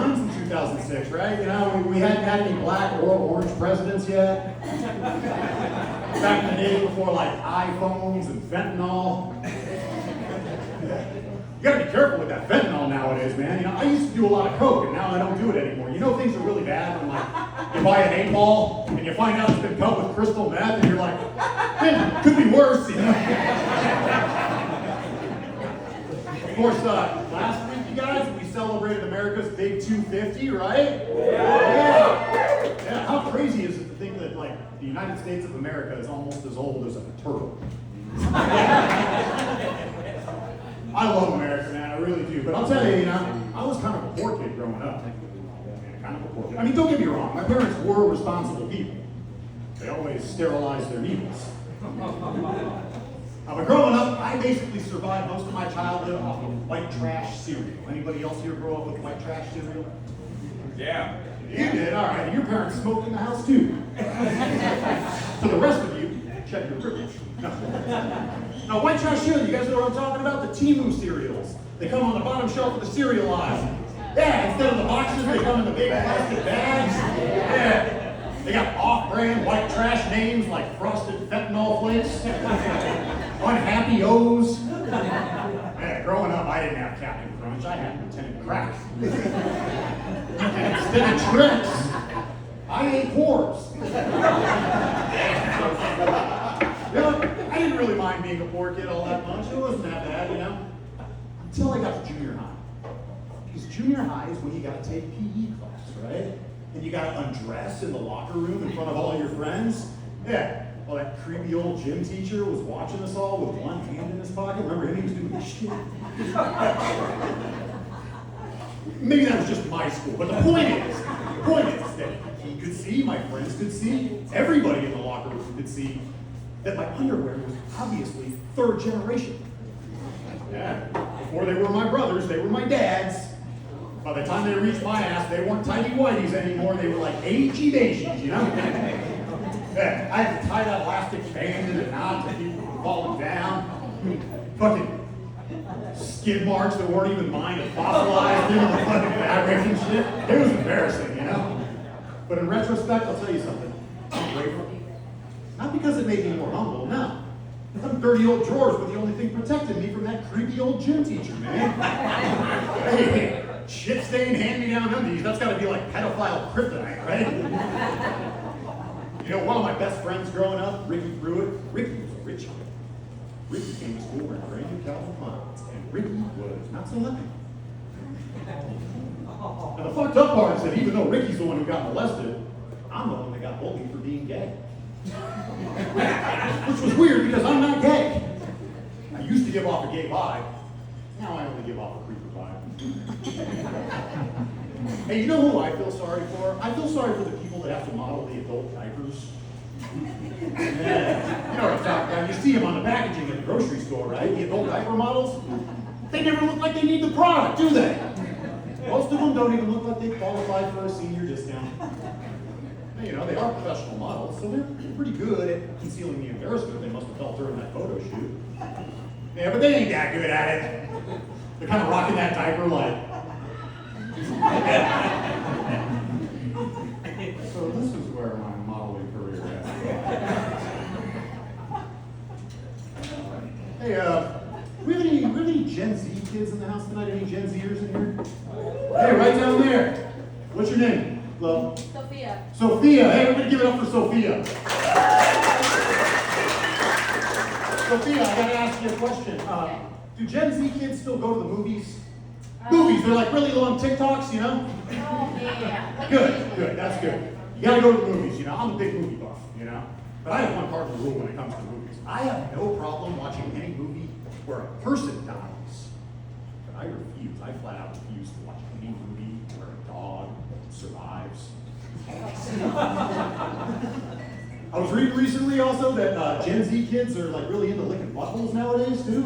times in 2006, right? You know, we hadn't had any black or orange presidents yet. Back in the day before like iPhones and fentanyl. You gotta be careful with that fentanyl nowadays, man. You know, I used to do a lot of coke, and now I don't do it anymore. You know things are really bad when like you buy an 8-ball and you find out it's been cut with crystal meth, and you're like, man, it could be worse, you know? Of course, last week, you guys, we celebrated America's Big 250, right? Yeah. How crazy is it to think that like the United States of America is almost as old as a turtle? I love America, man, I really do. But I'll tell you, you know, I was kind of a poor kid growing up. Kind of a poor kid. I mean, don't get me wrong, my parents were responsible people. They always sterilized their needles. But growing up, I basically survived most of my childhood off of white trash cereal. Anybody else here grow up with white trash cereal? Yeah. You did, all right. Your parents smoked in the house too. For the rest of you, check your privilege. Now, white trash cereal, you guys know what I'm talking about? The Timu cereals. They come on the bottom shelf of the cereal aisle. Yeah, instead of the boxes, they come in the big plastic bags. Yeah. They got off-brand white trash names like Frosted Fentanyl Flakes, Unhappy O's. Yeah, growing up, I didn't have Captain Crunch. I had Lieutenant Crack. And instead of tricks, I ate whores. You know, I didn't really mind being a poor kid all that much. It wasn't that bad, you know, until I got to junior high. Because junior high is when you got to take PE class, right? And you got to undress in the locker room in front of all your friends. Yeah. Well, that creepy old gym teacher was watching us all with one hand in his pocket. Remember him? He was doing this shit. Maybe that was just my school, but the point is that he could see, my friends could see, everybody in the locker room could see that my underwear was obviously third generation. Yeah. Before they were my brothers, they were my dad's. By the time they reached my ass, they weren't tidy whities anymore. They were like agey daisies, you know? Yeah, I had to tie that elastic band in a knot to keep from falling down. Fucking skid marks that weren't even mine and fossilized into the fucking fabric and shit. It was embarrassing, you know? But in retrospect, I'll tell you something. I'm grateful. Not because it made me more humble, no. Some dirty old drawers were the only thing protecting me from that creepy old gym teacher, man. Hey, shit-stained hand-me-down undies, that's gotta be like pedophile kryptonite, right? You know, one of my best friends growing up, Ricky Pruitt, Ricky was a rich kid. Ricky came to school wearing brand new Calvin Kleins, and Ricky was not so lucky. And the fucked up part is that even though Ricky's the one who got molested, I'm the one that got bullied for being gay. Which was weird because I'm not gay. I used to give off a gay vibe. Now I only give off a creeper vibe. Hey, you know who I feel sorry for? I feel sorry for the people that have to model the adult diapers. Yeah. You know what I'm talking about. You see them on the packaging at the grocery store, right? The adult diaper models. They never look like they need the product, do they? Most of them don't even look like they qualify for a senior discount. You know, they are professional models, so they're pretty good at concealing the embarrassment they must have felt during that photo shoot. Yeah, but they ain't that good at it. They're kind of rocking that diaper like. So this is where my modeling career has. Hey, we have any Gen Z kids in the house tonight? Any Gen Zers in here? Hey, right down there. What's your name, love? Sophia. Sophia. Hey, everybody give it up for Sophia. Sophia, I gotta ask you a question. Do Gen Z kids still go to the movies? Movies, they're like really long TikToks, you know? Oh, yeah. Good, that's good. You gotta go to the movies, you know? I'm a big movie buff, you know? But I have one cardinal rule when it comes to movies. I have no problem watching any movie where a person dies. But I refuse, I flat out refuse to watch any movie where a dog survives. I was reading recently also that Gen Z kids are like really into licking buttholes nowadays too.